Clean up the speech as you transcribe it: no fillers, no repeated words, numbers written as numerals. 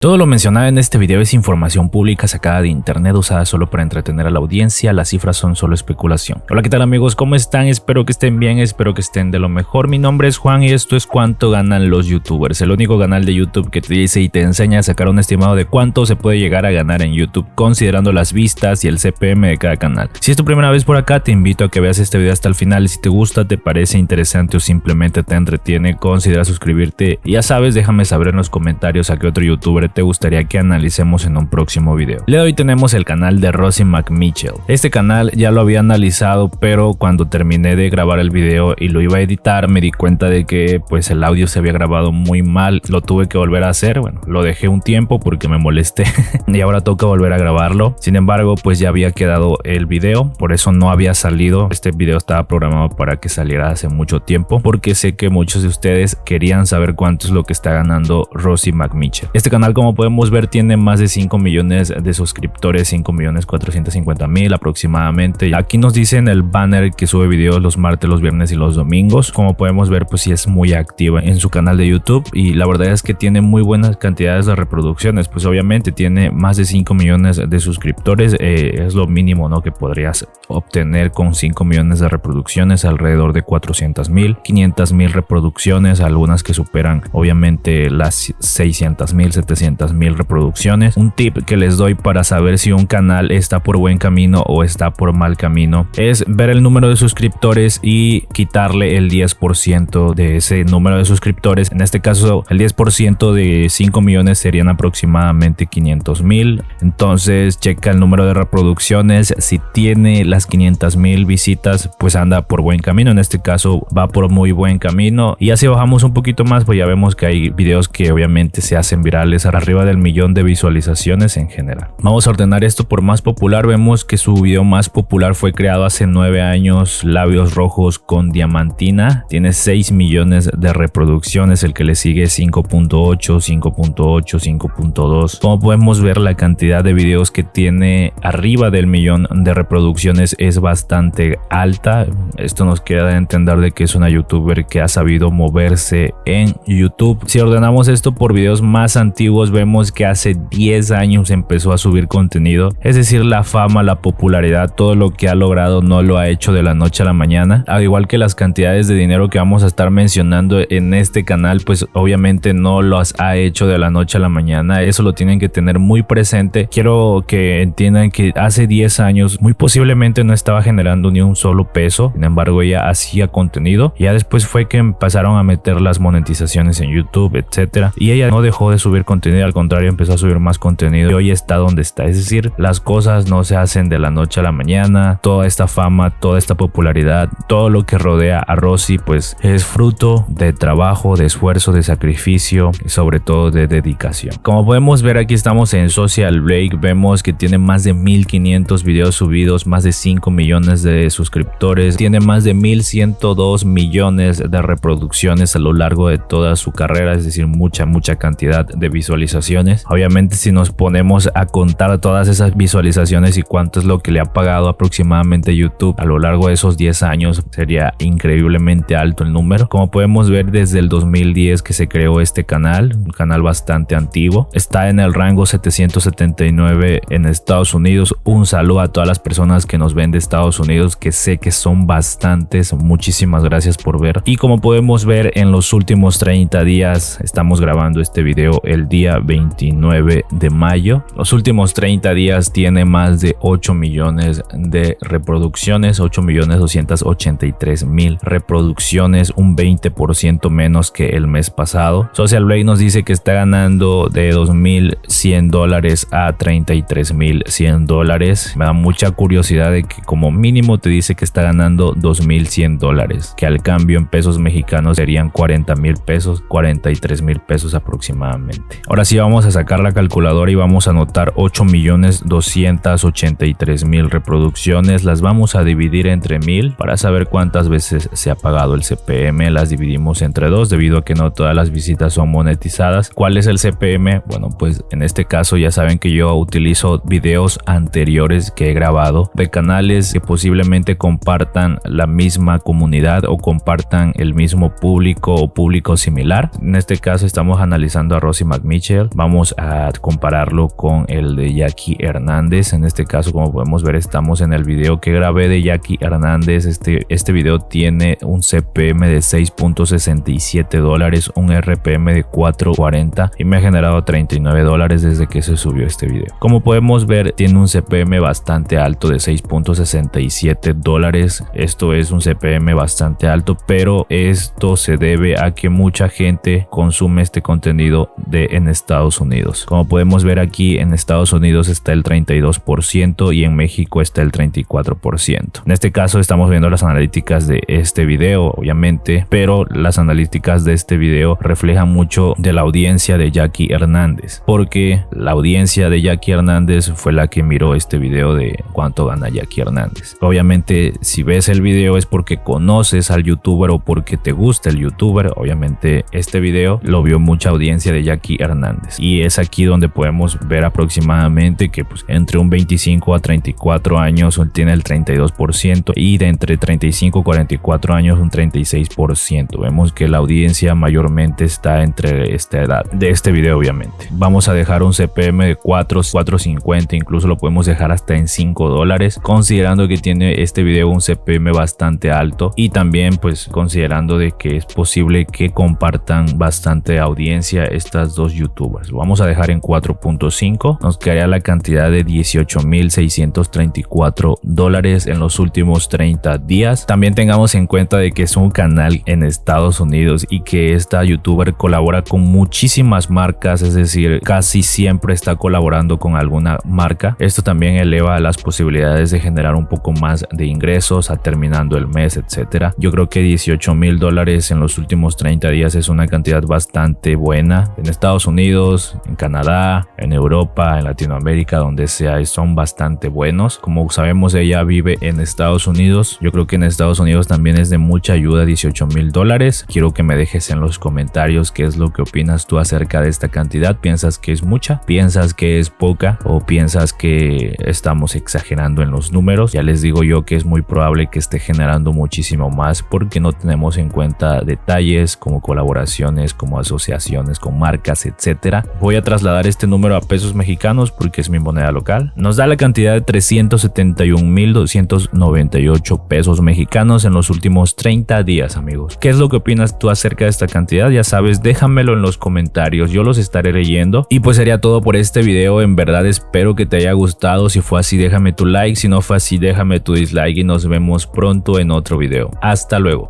Todo lo mencionado en este video es información pública sacada de internet usada solo para entretener a la audiencia. Las cifras son solo especulación. Hola, ¿qué tal amigos? ¿Cómo están? Espero que estén bien, espero que estén de lo mejor. Mi nombre es Juan y esto es Cuánto Ganan los YouTubers, el único canal de YouTube que te dice y te enseña a sacar un estimado de cuánto se puede llegar a ganar en YouTube, considerando las vistas y el CPM de cada canal. Si es tu primera vez por acá, te invito a que veas este video hasta el final. Si te gusta, te parece interesante o simplemente te entretiene, considera suscribirte. Y ya sabes, déjame saber en los comentarios a qué otro YouTuber te gustaría que analicemos en un próximo video. El día de hoy tenemos el canal de Rosie McMichael. Este canal ya lo había analizado, pero cuando terminé de grabar el video y lo iba a editar, me di cuenta de que pues el audio se había grabado muy mal. Lo tuve que volver a hacer. Bueno, lo dejé un tiempo porque me molesté y ahora toca volver a grabarlo. Sin embargo, pues ya había quedado el video, por eso no había salido. Este video estaba programado para que saliera hace mucho tiempo, porque sé que muchos de ustedes querían saber cuánto es lo que está ganando Rosie McMichael. Este canal, como podemos ver, tiene más de 5 millones de suscriptores, 5.450.000 aproximadamente. Aquí nos dice en el banner que sube videos los martes, los viernes y los domingos. Como podemos ver, pues sí es muy activa en su canal de YouTube y la verdad es que tiene muy buenas cantidades de reproducciones. Pues obviamente tiene más de 5 millones de suscriptores, es lo mínimo, ¿no?, que podrías obtener con 5 millones de reproducciones, alrededor de 400.000, 500.000 reproducciones, algunas que superan obviamente las 600.000, 700.000 reproducciones. Un tip que les doy para saber si un canal está por buen camino o está por mal camino es ver el número de suscriptores y quitarle el 10% de ese número de suscriptores. En este caso, el 10% de 5 millones serían aproximadamente 500.000. Entonces checa el número de reproducciones. Si tiene las 500.000 visitas, pues anda por buen camino. En este caso va por muy buen camino. Y así bajamos un poquito más, pues ya vemos que hay videos que obviamente se hacen virales arriba del millón de visualizaciones en general. Vamos a ordenar esto por más popular. Vemos que su video más popular fue creado hace 9 años, Labios Rojos con Diamantina. Tiene 6 millones de reproducciones. El que le sigue 5.8, 5.8, 5.2. Como podemos ver, la cantidad de videos que tiene arriba del millón de reproducciones es bastante alta. Esto nos queda de entender de que es una youtuber que ha sabido moverse en YouTube. Si ordenamos esto por videos más antiguos, vemos que hace 10 años empezó a subir contenido. Es decir, la fama, la popularidad, todo lo que ha logrado no lo ha hecho de la noche a la mañana. Al igual que las cantidades de dinero que vamos a estar mencionando en este canal, pues obviamente no los ha hecho de la noche a la mañana. Eso lo tienen que tener muy presente. Quiero que entiendan que hace 10 años muy posiblemente no estaba generando ni un solo peso. Sin embargo, ella hacía contenido. Ya después fue que empezaron a meter las monetizaciones en YouTube, etcétera. Y ella no dejó de subir contenido, al contrario, empezó a subir más contenido y hoy está donde está. Es decir, las cosas no se hacen de la noche a la mañana. Toda esta fama, toda esta popularidad, todo lo que rodea a Rosie, pues es fruto de trabajo, de esfuerzo, de sacrificio y sobre todo de dedicación. Como podemos ver, aquí estamos en Social Blade. Vemos que tiene más de 1500 videos subidos, más de 5 millones de suscriptores, tiene más de 1102 millones de reproducciones a lo largo de toda su carrera, es decir, mucha cantidad de visualizaciones. Obviamente, si nos ponemos a contar todas esas visualizaciones y cuánto es lo que le ha pagado aproximadamente YouTube a lo largo de esos 10 años, sería increíblemente alto el número. Como podemos ver, desde el 2010 que se creó este canal, un canal bastante antiguo, está en el rango 779 en Estados Unidos. Un saludo a todas las personas que nos ven de Estados Unidos, que sé que son bastantes. Muchísimas gracias por ver. Y como podemos ver, en los últimos 30 días, estamos grabando este video el día 29 de mayo. Los últimos 30 días tiene más de 8 millones de reproducciones, 8.283.000 reproducciones, un 20% menos que el mes pasado. Social Blade nos dice que está ganando de $2.100 a $33.100. Me da mucha curiosidad de que como mínimo te dice que está ganando $2.100, que al cambio en pesos mexicanos serían 40,000 pesos, 43,000 pesos aproximadamente. Ahora sí vamos a sacar la calculadora y vamos a anotar 8.283.000 reproducciones. Las vamos a dividir entre 1000 para saber cuántas veces se ha pagado el CPM. Las dividimos entre 2 debido a que no todas las visitas son monetizadas. ¿Cuál es el CPM? Bueno, pues en este caso ya saben que yo utilizo videos anteriores que he grabado de canales que posiblemente compartan la misma comunidad o compartan el mismo público o público similar. En este caso estamos analizando a Rosie McMichael Mitchell. Vamos a compararlo con el de Jackie Hernández. En este caso, como podemos ver, estamos en el video que grabé de Jackie Hernández. Este video tiene un CPM de $6.67, un RPM de 4.40 y me ha generado $39 desde que se subió este video. Como podemos ver, tiene un CPM bastante alto de $6.67. Esto es un CPM bastante alto, pero esto se debe a que mucha gente consume este contenido en Estados Unidos. Como podemos ver aquí, en Estados Unidos está el 32% y en México está el 34%. En este caso estamos viendo las analíticas de este video, obviamente, pero las analíticas de este video reflejan mucho de la audiencia de Jackie Hernández, porque la audiencia de Jackie Hernández fue la que miró este video de cuánto gana Jackie Hernández. Obviamente, si ves el video es porque conoces al youtuber o porque te gusta el youtuber. Obviamente este video lo vio mucha audiencia de Jackie Hernández y es aquí donde podemos ver aproximadamente que pues, entre un 25 a 34 años tiene el 32% y de entre 35 a 44 años un 36%. Vemos que la audiencia mayormente está entre esta edad de este video. Obviamente vamos a dejar un CPM de 4.50, incluso lo podemos dejar hasta en $5, considerando que tiene este video un CPM bastante alto y también pues considerando de que es posible que compartan bastante audiencia estas dos youtubers. Lo vamos a dejar en 4.5, nos quedaría la cantidad de $18.634 en los últimos 30 días. También tengamos en cuenta de que es un canal en Estados Unidos y que esta youtuber colabora con muchísimas marcas, es decir, casi siempre está colaborando con alguna marca. Esto también eleva las posibilidades de generar un poco más de ingresos a terminando el mes, etcétera. Yo creo que $18,000 en los últimos 30 días es una cantidad bastante buena. En Estados Unidos, en Canadá, en Europa, en Latinoamérica, donde sea, son bastante buenos. Como sabemos, ella vive en Estados Unidos. Yo creo que en Estados Unidos también es de mucha ayuda $18,000. Quiero que me dejes en los comentarios qué es lo que opinas tú acerca de esta cantidad. ¿Piensas que es mucha? ¿Piensas que es poca? ¿O piensas que estamos exagerando en los números? Ya les digo yo que es muy probable que esté generando muchísimo más porque no tenemos en cuenta detalles como colaboraciones, como asociaciones con marcas, etcétera. Voy a trasladar este número a pesos mexicanos porque es mi moneda local. Nos da la cantidad de 371,298 pesos mexicanos en los últimos 30 días, amigos. ¿Qué es lo que opinas tú acerca de esta cantidad? Ya sabes, déjamelo en los comentarios, yo los estaré leyendo. Y pues sería todo por este video. En verdad espero que te haya gustado. Si fue así, déjame tu like. Si no fue así, déjame tu dislike y nos vemos pronto en otro video. Hasta luego.